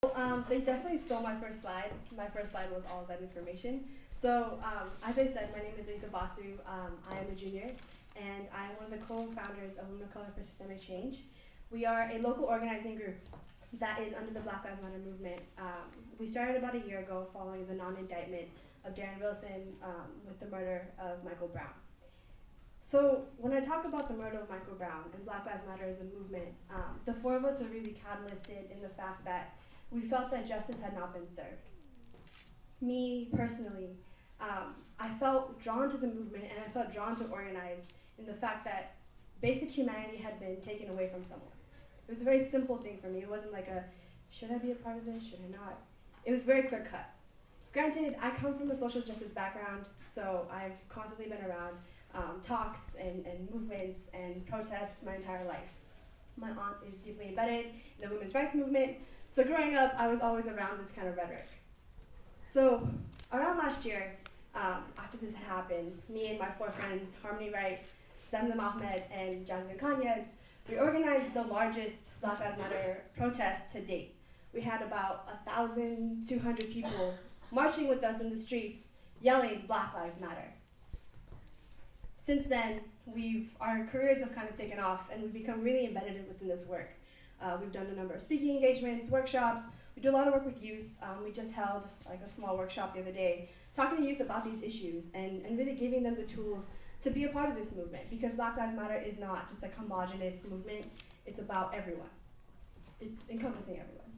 They definitely stole my first slide. My first slide was all of that information. So, as I said, my name is Aretha Basu. I am a junior, and I'm one of the co-founders of Women of Color for Systemic Change. We are a local organizing group that is under the Black Lives Matter movement. We started about a year ago following the non-indictment of Darren Wilson with the murder of Michael Brown. So when I talk about the murder of Michael Brown and Black Lives Matter as a movement, the four of us were really catalysted in the fact that we felt that justice had not been served. Me, personally, I felt drawn to the movement and I felt drawn to organize in the fact that basic humanity had been taken away from someone. It was a very simple thing for me. It wasn't like a, should I be a part of this, should I not? It was very clear cut. Granted, I come from a social justice background, so I've constantly been around talks and movements and protests my entire life. My aunt is deeply embedded in the women's rights movement, so growing up, I was always around this kind of rhetoric. So around last year, after this had happened, me and my four friends, Harmony Wright, Zamzam Ahmed, and Jasmine Kanyes, we organized the largest Black Lives Matter protest to date. We had about 1,200 people marching with us in the streets, yelling Black Lives Matter. Since then, our careers have kind of taken off and we've become really embedded within this work. We've done a number of speaking engagements, workshops. We do a lot of work with youth. We just held like a small workshop the other day, talking to youth about these issues and really giving them the tools to be a part of this movement, because Black Lives Matter is not just a homogenous movement, it's about everyone. It's encompassing everyone.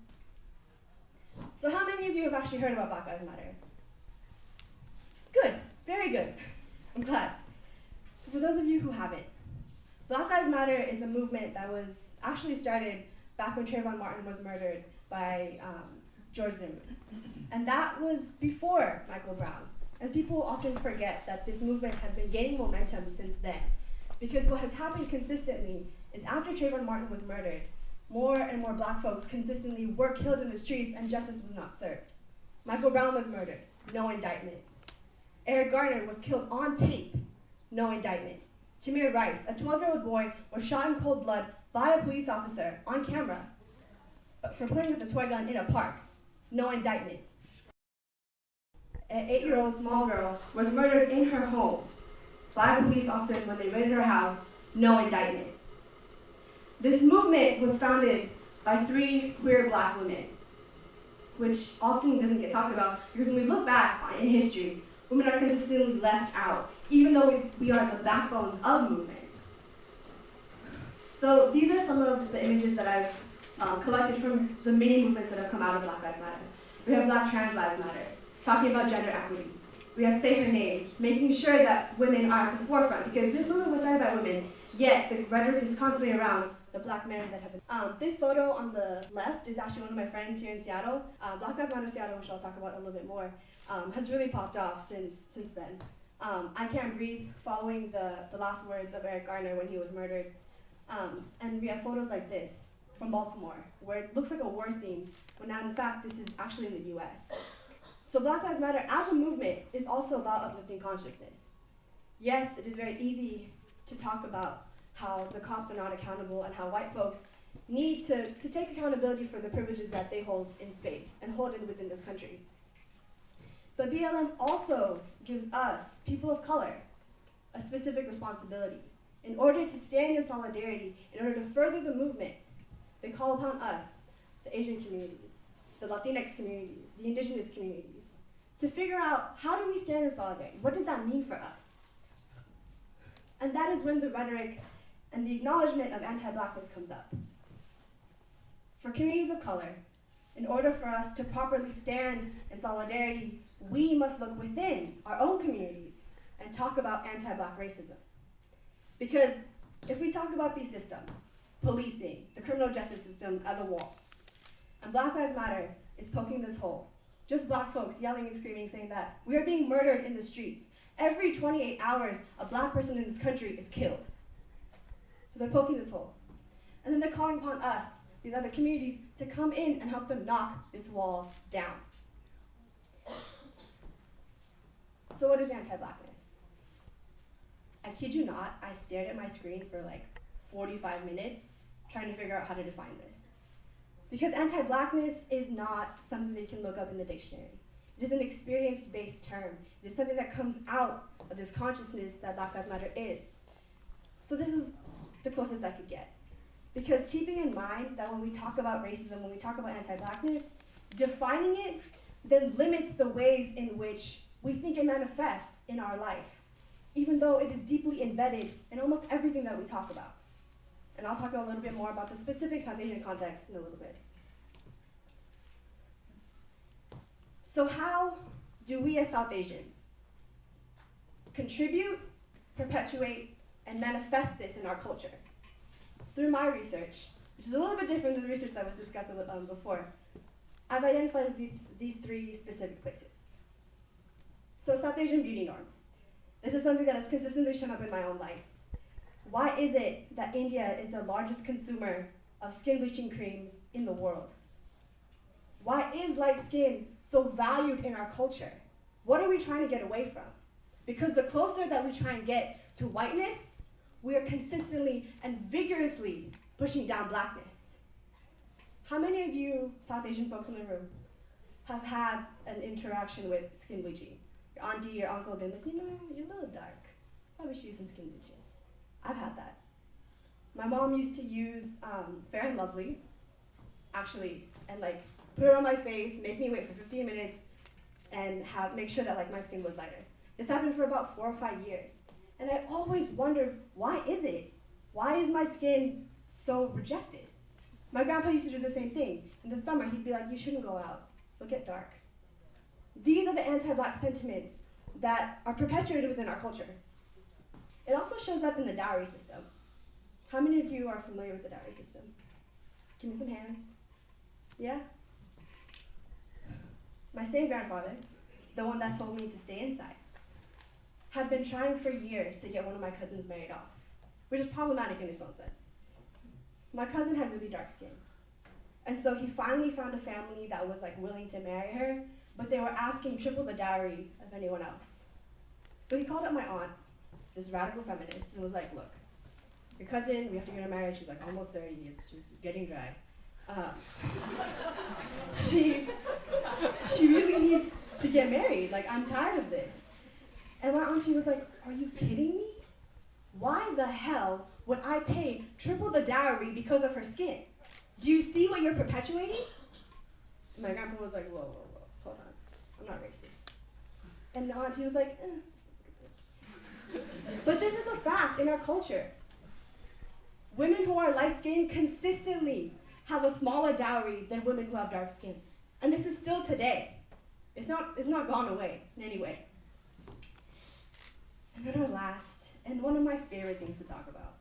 So how many of you have actually heard about Black Lives Matter? Good, very good. I'm glad. For those of you who haven't, Black Lives Matter is a movement that was actually started back when Trayvon Martin was murdered by George Zimmerman. And that was before Michael Brown. And people often forget that this movement has been gaining momentum since then. Because what has happened consistently is after Trayvon Martin was murdered, more and more Black folks consistently were killed in the streets and justice was not served. Michael Brown was murdered, no indictment. Eric Garner was killed on tape, no indictment. Tamir Rice, a 12-year-old boy, was shot in cold blood by a police officer on camera for playing with a toy gun in a park, no indictment. An 8-year-old small girl was murdered in her home by the police officers when they raided her house, no indictment. This movement was founded by 3 queer Black women, which often doesn't get talked about because when we look back in history, women are consistently left out, even though we are the backbones of movements. So these are some of the images that I've collected from the many movements that have come out of Black Lives Matter. We have Black Trans Lives Matter, talking about gender equity. We have Say Her Name, making sure that women are at the forefront, because this movement was started by women, yet the rhetoric is constantly around the Black men that have been. This photo on the left is actually one of my friends here in Seattle. Black Lives Matter Seattle, which I'll talk about a little bit more, has really popped off since then. I Can't Breathe, following the last words of Eric Garner when he was murdered. And we have photos like this from Baltimore, where it looks like a war scene, when now in fact this is actually in the US. So Black Lives Matter as a movement is also about uplifting consciousness. Yes, it is very easy to talk about how the cops are not accountable and how white folks need to take accountability for the privileges that they hold in space and hold within this country. But BLM also gives us, people of color, a specific responsibility. In order to stand in solidarity, in order to further the movement, they call upon us, the Asian communities, the Latinx communities, the indigenous communities, to figure out how do we stand in solidarity? What does that mean for us? And that is when the rhetoric and the acknowledgement of anti-Blackness comes up. For communities of color, in order for us to properly stand in solidarity, we must look within our own communities and talk about anti-Black racism. Because if we talk about these systems, policing, the criminal justice system as a wall, and Black Lives Matter is poking this hole, just Black folks yelling and screaming, saying that we are being murdered in the streets. Every 28 hours, a Black person in this country is killed. So they're poking this hole. And then they're calling upon us, these other communities, to come in and help them knock this wall down. So what is anti-Blackness? I kid you not, I stared at my screen for like 45 minutes trying to figure out how to define this. Because anti-Blackness is not something that you can look up in the dictionary. It is an experience-based term. It is something that comes out of this consciousness that Black Lives Matter is. So this is the closest I could get. Because keeping in mind that when we talk about racism, when we talk about anti-Blackness, defining it then limits the ways in which we think it manifests in our life, even though it is deeply embedded in almost everything that we talk about. And I'll talk a little bit more about the specific South Asian context in a little bit. So how do we as South Asians contribute, perpetuate, and manifest this in our culture? Through my research, which is a little bit different than the research that was discussed before, I've identified these three specific places. So South Asian beauty norms. This is something that has consistently shown up in my own life. Why is it that India is the largest consumer of skin bleaching creams in the world? Why is light skin so valued in our culture? What are we trying to get away from? Because the closer that we try and get to whiteness, we are consistently and vigorously pushing down Blackness. How many of you South Asian folks in the room have had an interaction with skin bleaching? Your auntie, your uncle have been like, you're a little dark. Probably should use some skin bleaching. I've had that. My mom used to use Fair and Lovely, actually, and like put it on my face, make me wait for 15 minutes, and make sure that like my skin was lighter. This happened for about 4 or 5 years. And I always wondered, why is it? Why is my skin so rejected? My grandpa used to do the same thing. In the summer, he'd be like, you shouldn't go out, it'll get dark. These are the anti-Black sentiments that are perpetuated within our culture. It also shows up in the dowry system. How many of you are familiar with the dowry system? Give me some hands. Yeah? My same grandfather, the one that told me to stay inside, had been trying for years to get one of my cousins married off, which is problematic in its own sense. My cousin had really dark skin. And so he finally found a family that was like willing to marry her, but they were asking triple the dowry of anyone else. So he called up my aunt, this radical feminist, and was like, look, your cousin, we have to get her married. She's like almost 30, it's just getting dry. She really needs to get married. Like, I'm tired of this. And my auntie was like, are you kidding me? Why the hell would I pay triple the dowry because of her skin? Do you see what you're perpetuating? And my grandpa was like, whoa, hold on. I'm not racist. And the auntie was like, just a little bit. But this is a fact in our culture. Women who are light-skinned consistently have a smaller dowry than women who have dark skin. And this is still today. It's not gone away in any way. And then our last, and one of my favorite things to talk about,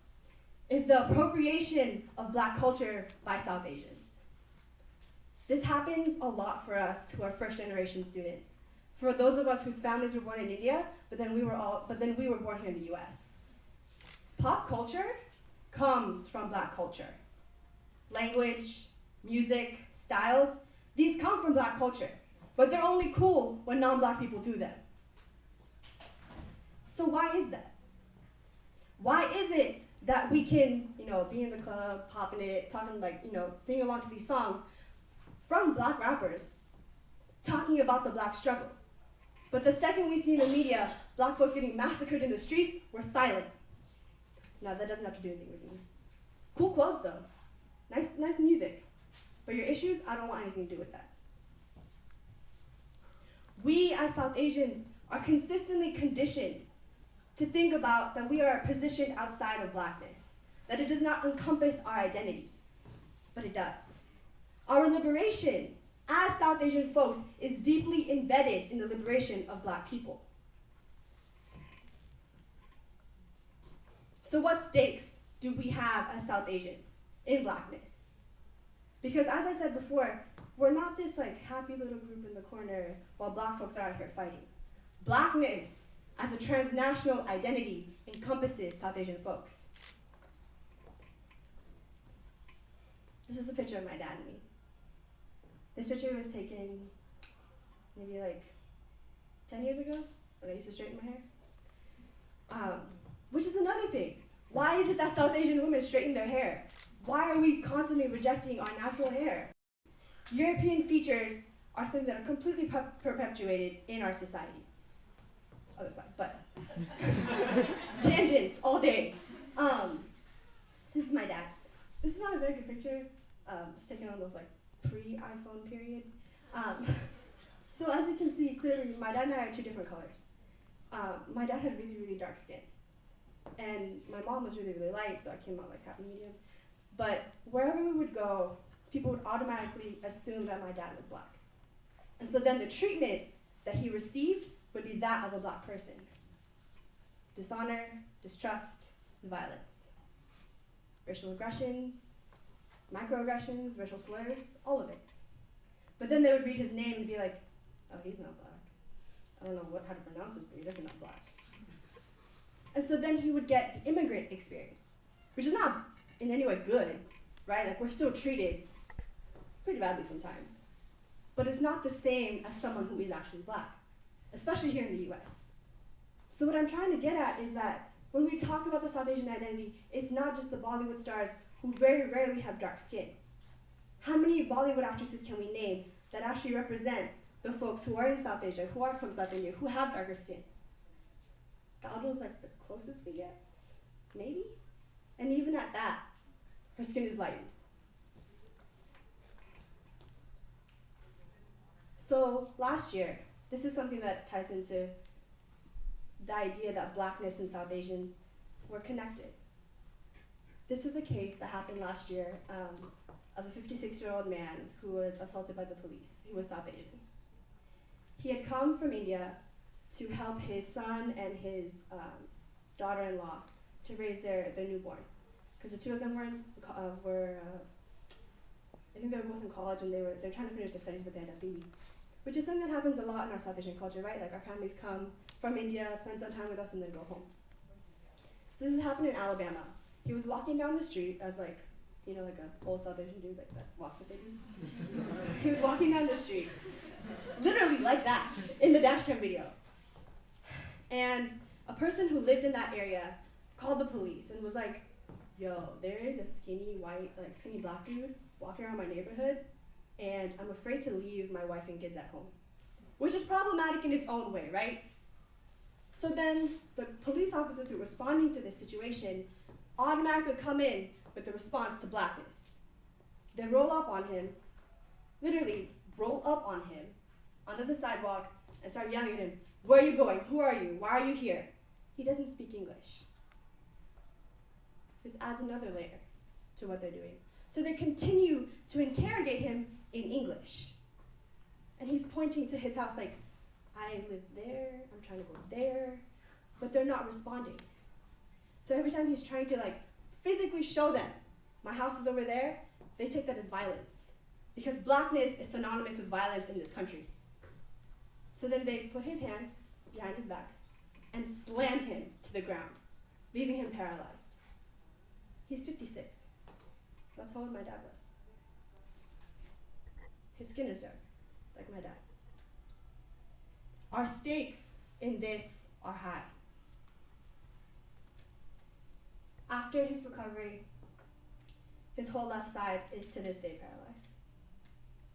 is the appropriation of Black culture by South Asians. This happens a lot for us who are first-generation students. For those of us whose families were born in India, but then we were born here in the US. Pop culture comes from Black culture. Language, music, styles, these come from Black culture, but they're only cool when non-Black people do them. So why is that? Why is it that we can, be in the club, popping it, talking singing along to these songs from Black rappers, talking about the Black struggle? But the second we see in the media Black folks getting massacred in the streets, we're silent. Now that doesn't have to do anything with me. Cool clothes though, nice music. But your issues, I don't want anything to do with that. We as South Asians are consistently conditioned to think about that we are positioned outside of Blackness, that it does not encompass our identity, but it does. Our liberation as South Asian folks is deeply embedded in the liberation of Black people. So what stakes do we have as South Asians in Blackness? Because as I said before, we're not this happy little group in the corner while Black folks are out here fighting. Blackness as a transnational identity encompasses South Asian folks. This is a picture of my dad and me. This picture was taken maybe 10 years ago when I used to straighten my hair. Which is another thing. Why is it that South Asian women straighten their hair? Why are we constantly rejecting our natural hair? European features are something that are completely perpetuated in our society. Other side, but tangents all day. So this is my dad. This is not a very good picture. It's taken on those like pre-iPhone period. So as you can see clearly, my dad and I are two different colors. My dad had really, really dark skin. And my mom was really, really light, so I came out like happy medium. But wherever we would go, people would automatically assume that my dad was black. And so then the treatment that he received would be that of a black person. Dishonor, distrust, violence. Racial aggressions, microaggressions, racial slurs, all of it. But then they would read his name and be like, oh, he's not black. I don't know how to pronounce this, but he's definitely not black. And so then he would get the immigrant experience, which is not in any way good, right? Like, we're still treated pretty badly sometimes. But it's not the same as someone who is actually black, especially here in the US. So what I'm trying to get at is that when we talk about the South Asian identity, it's not just the Bollywood stars who very rarely have dark skin. How many Bollywood actresses can we name that actually represent the folks who are in South Asia, who are from South India, who have darker skin? Kajol's like the closest we get, maybe? And even at that, her skin is lightened. So last year, this is something that ties into the idea that blackness and South Asians were connected. This is a case that happened last year of a 56-year-old man who was assaulted by the police. He was South Asian. He had come from India to help his son and his daughter-in-law to raise their newborn. Because the two of them I think they were both in college and they're trying to finish their studies, but they had a baby. Which is something that happens a lot in our South Asian culture, right? Like, our families come from India, spend some time with us, and then go home. So this has happened in Alabama. He was walking down the street as like a old South Asian dude, like that walk that they do. He was walking down the street, literally like that, in the dashcam video. And a person who lived in that area called the police and was like, yo, there is a skinny black dude walking around my neighborhood, and I'm afraid to leave my wife and kids at home. Which is problematic in its own way, right? So then the police officers who are responding to this situation automatically come in with the response to blackness. They roll up on him, literally roll up on him onto the sidewalk and start yelling at him, where are you going? Who are you? Why are you here? He doesn't speak English. This adds another layer to what they're doing. So they continue to interrogate him in English. And he's pointing to his house like, I live there, I'm trying to go there, but they're not responding. So every time he's trying to physically show them, my house is over there, they take that as violence. Because blackness is synonymous with violence in this country. So then they put his hands behind his back and slam him to the ground, leaving him paralyzed. He's 56. That's how old my dad was. His skin is dark, like my dad. Our stakes in this are high. After his recovery, his whole left side is to this day paralyzed.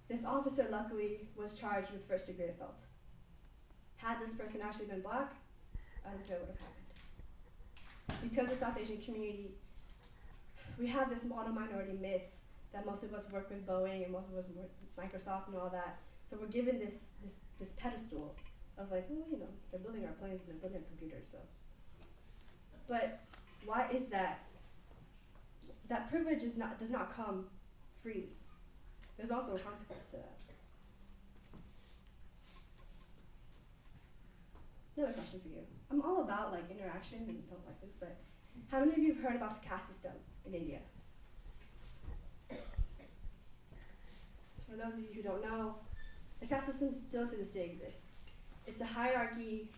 This officer luckily was charged with first-degree assault. Had this person actually been black, I don't know what would have happened. Because the South Asian community, we have this mono-minority myth that most of us work with Boeing and most of us work with Microsoft and all that. So we're given this pedestal of they're building our planes and they're building our computers, so. But why is that? That privilege does not come freely. There's also a consequence to that. Another question for you. I'm all about interaction and don't like this, but how many of you have heard about the caste system in India? So for those of you who don't know, the caste system still to this day exists. It's a hierarchy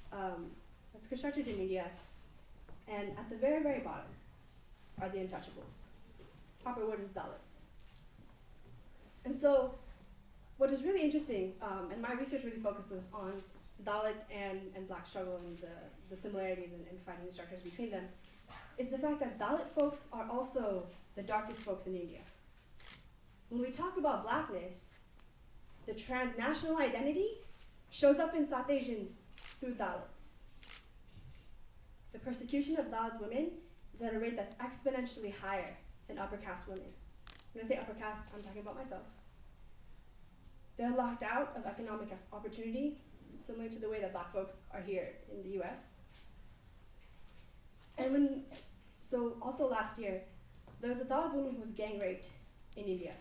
that's constructed in India, and at the very, very bottom are the untouchables. Proper word is Dalits. And so what is really interesting, and my research really focuses on Dalit and black struggle and the similarities and finding the structures between them, is the fact that Dalit folks are also the darkest folks in India. When we talk about blackness, the transnational identity shows up in South Asians through Dalits. The persecution of Dalit women is at a rate that's exponentially higher than upper caste women. When I say upper caste, I'm talking about myself. They're locked out of economic opportunity, similar to the way that Black folks are here in the US. And also last year, there was a Dalit woman who was gang raped in India.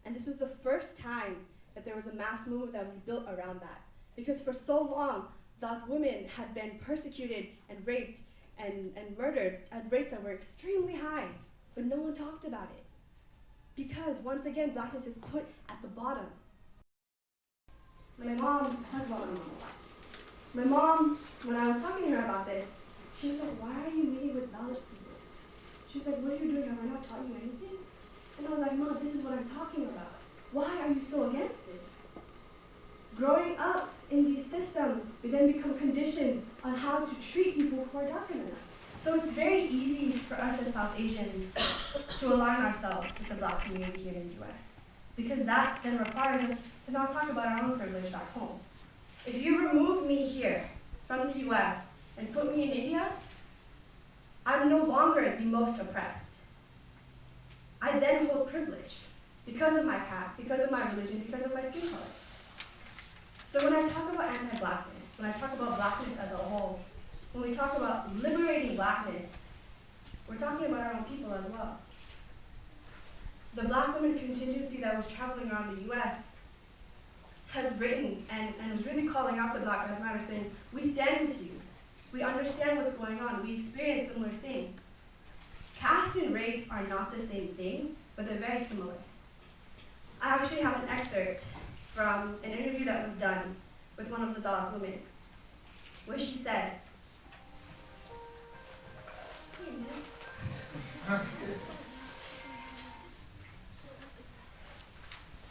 And this was the first time that there was a mass movement that was built around that. Because for so long, Dalit women had been persecuted and raped and murdered at rates that were extremely high, but no one talked about it. Because once again, Blackness is put at the bottom. My mom, when I was talking to her about this, she was like, why are you meeting with Dalit people? She was like, what are you doing? Have I not taught you anything? And I was like, Mom, this is what I'm talking about. Why are you so against this? Growing up in these systems, we then become conditioned on how to treat people who are darker than us. So it's very easy for us as South Asians to align ourselves with the Black community here in the US, because that then requires us to not talk about our own privilege back home. If you remove me here from the US and put me in India, I'm no longer the most oppressed. I then hold privilege because of my caste, because of my religion, because of my skin color. So when I talk about anti-Blackness, when I talk about Blackness as a whole, when we talk about liberating Blackness, we're talking about our own people as well. The Black women contingency that was traveling around the US has written and was really calling out to Black Lives Matter, saying, we stand with you. We understand what's going on. We experience similar things. Caste and race are not the same thing, but they're very similar. I actually have an excerpt from an interview that was done with one of the Dalit women, where she says,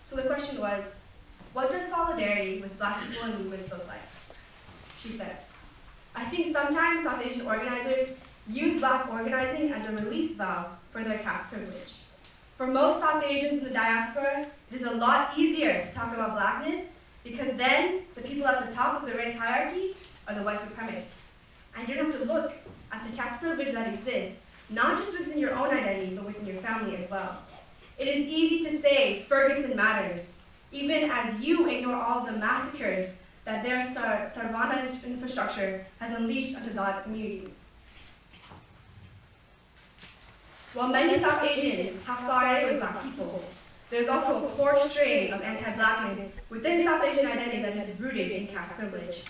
so the question was, what does solidarity with Black people and movements look like? She says, I think sometimes South Asian organizers use Black organizing as a release valve for their caste privilege. For most South Asians in the diaspora, it is a lot easier to talk about Blackness because then the people at the top of the race hierarchy are the white supremacists. And you don't have to look at the caste privilege that exists, not just within your own identity, but within your family as well. It is easy to say Ferguson matters, even as you ignore all of the massacres that their Sarvana infrastructure has unleashed onto Dalit communities. While many South Asians have solidarity with Black people, there's also a core strain of anti-Blackness within South Asian identity that is rooted in caste privilege.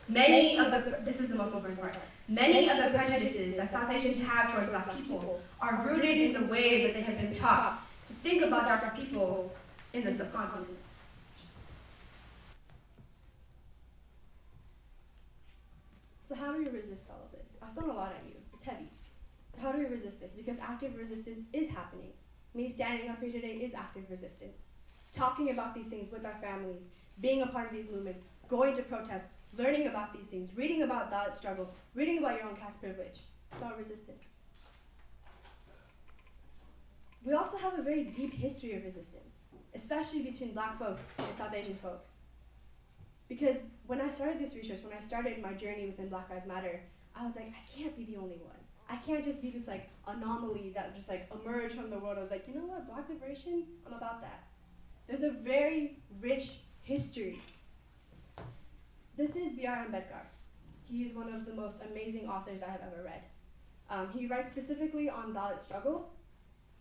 This is the most important part, many of the prejudices that South Asians have towards Black people are rooted in the ways that they have been taught to think about darker people in the subcontinent. So how do we resist all of this? I've thrown a lot at you. It's heavy. So how do we resist this? Because active resistance is happening. Me standing up here today is active resistance. Talking about these things with our families, being a part of these movements, going to protests, learning about these things, reading about Dalit struggle, reading about your own caste privilege. It's all resistance. We also have a very deep history of resistance, especially between Black folks and South Asian folks. Because when I started this research, when I started my journey within Black Lives Matter, I was like, I can't be the only one. I can't just be this anomaly that just emerged from the world. I was like, you know what, Black liberation, I'm about that. There's a very rich history. This is B.R. Ambedkar. He's one of the most amazing authors I have ever read. He writes specifically on Dalit struggle,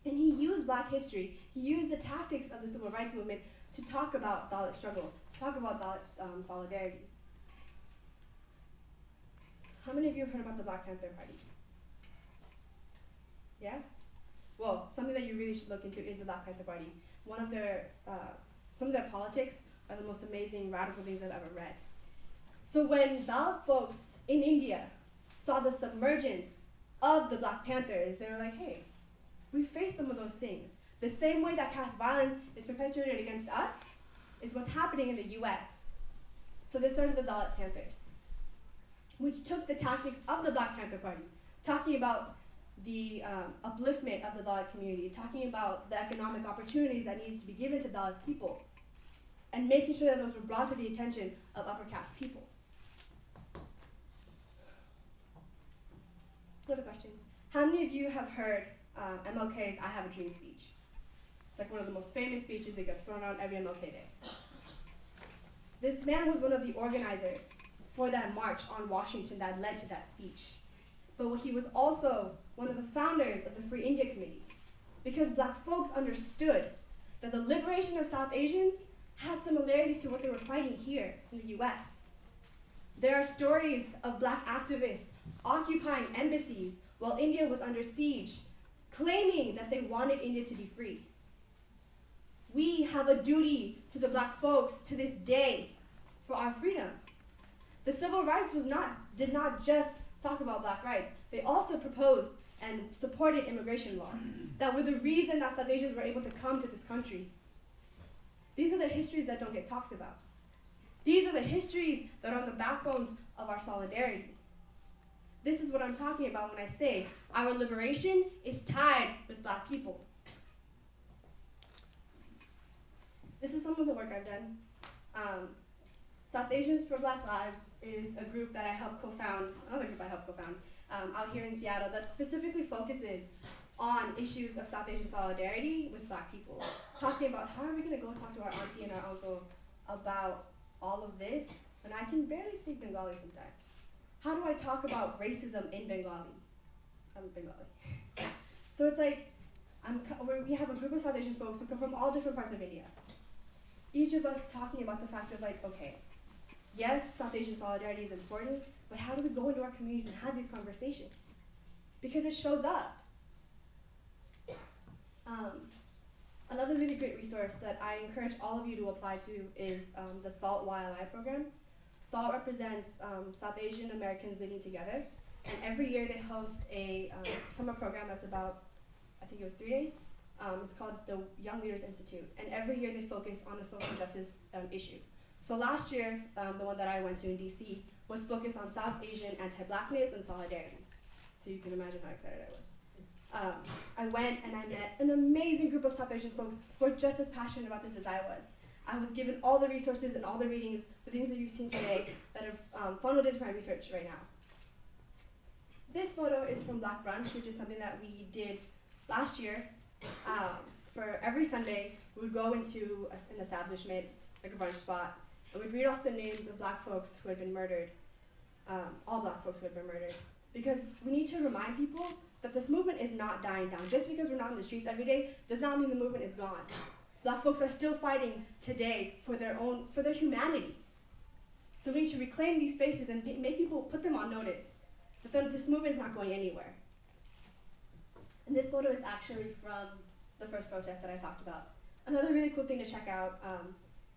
and he used Black history. He used the tactics of the civil rights movement to talk about Dalit struggle, to talk about Dalit solidarity. How many of you have heard about the Black Panther Party? Yeah? Well, something that you really should look into is the Black Panther Party. One of their, some of their politics are the most amazing, radical things I've ever read. So when Dalit folks in India saw the submergence of the Black Panthers, they were like, hey, we face some of those things. The same way that caste violence is perpetuated against us is what's happening in the US. So they started the Dalit Panthers, which took the tactics of the Black Panther Party, talking about the upliftment of the Dalit community, talking about the economic opportunities that needed to be given to Dalit people. and making sure that those were brought to the attention of upper caste people. Another question. How many of you have heard MLK's I Have a Dream speech? It's like one of the most famous speeches that gets thrown around every MLK Day. This man was one of the organizers for that march on Washington that led to that speech. But he was also one of the founders of the Free India Committee, because black folks understood that the liberation of South Asians had similarities to what they were fighting here in the US. There are stories of black activists occupying embassies while India was under siege, claiming that they wanted India to be free. We have a duty to the black folks to this day for our freedom. The civil rights did not just talk about black rights. They also proposed and supported immigration laws that were the reason that South Asians were able to come to this country. These are the histories that don't get talked about. These are the histories that are on the backbones of our solidarity. This is what I'm talking about when I say our liberation is tied with black people. This is some of the work I've done. South Asians for Black Lives is a group that I helped co-found, another group I helped co-found, out here in Seattle that specifically focuses on issues of South Asian solidarity with black people. Talking about how are we gonna go talk to our auntie and our uncle about all of this when I can barely speak Bengali sometimes. How do I talk about racism in Bengali? I'm Bengali. So it's like, we have a group of South Asian folks who come from all different parts of India. Each of us talking about the fact of like, okay, yes, South Asian solidarity is important, but how do we go into our communities and have these conversations? Because it shows up. Another really great resource that I encourage all of you to apply to is the SALT YLI program. SALT represents South Asian Americans living together, and every year they host a summer program that's about, I think it was 3 days. It's called the Young Leaders Institute, and every year they focus on a social justice issue. So last year, the one that I went to in DC was focused on South Asian anti-Blackness and solidarity. So you can imagine how excited I was. I went and I met an amazing group of South Asian folks who are just as passionate about this as I was. I was given all the resources and all the readings, the things that you've seen today, that have funneled into my research right now. This photo is from Black Brunch, which is something that we did last year. For every Sunday, we would go into an establishment, like a brunch spot, and we'd read off the names of black folks who had been murdered, all black folks who had been murdered. Because we need to remind people that this movement is not dying down. Just because we're not in the streets every day does not mean the movement is gone. Black folks are still fighting today for their humanity. So we need to reclaim these spaces and make people, put them on notice that this movement is not going anywhere. And this photo is actually from the first protest that I talked about. Another really cool thing to check out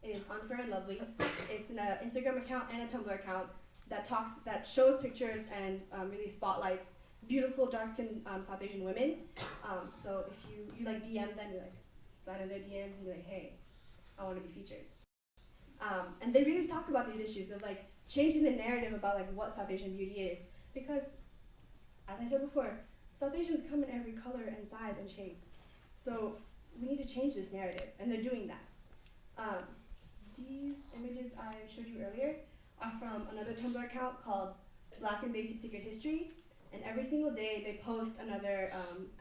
is Unfair and Lovely. It's an Instagram account and a Tumblr account that shows pictures and really spotlights beautiful dark-skinned South Asian women. So if you like DM them, you like slide in their DMs and you're like, hey, I want to be featured. And they really talk about these issues of like changing the narrative about like what South Asian beauty is, because as I said before, South Asians come in every color and size and shape. So we need to change this narrative, and they're doing that. These images I showed you earlier are from another Tumblr account called Black and Basic Secret History, and every single day they post another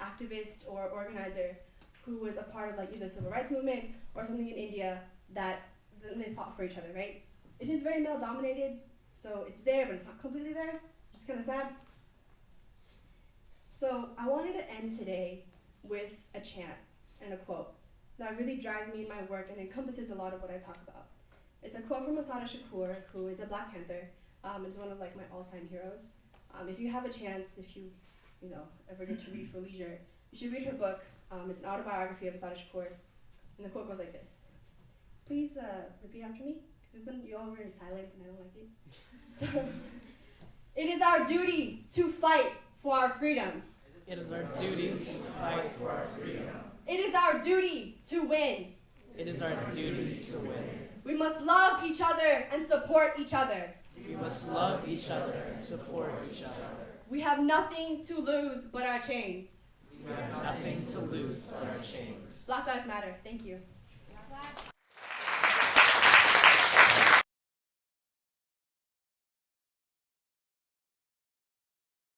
activist or organizer who was a part of like either the civil rights movement or something in India that they fought for each other, right? It is very male dominated, so it's there, but it's not completely there, which is kind of sad. So I wanted to end today with a chant and a quote that really drives me in my work and encompasses a lot of what I talk about. It's a quote from Assata Shakur, who is a Black Panther, is one of like my all-time heroes. If you have a chance, if you ever get to read for leisure, you should read her book. It's an autobiography of Assata Shakur, and the quote goes like this. Please repeat after me, because you're all very silent and I don't like it. So, it is our duty to fight for our freedom. It is our duty to fight for our freedom. It is our duty to win. It is our duty to win. We must love each other and support each other. We must love each other and support each other. We have nothing to lose but our chains. We have nothing to lose but our chains. Black Lives Matter. Thank you.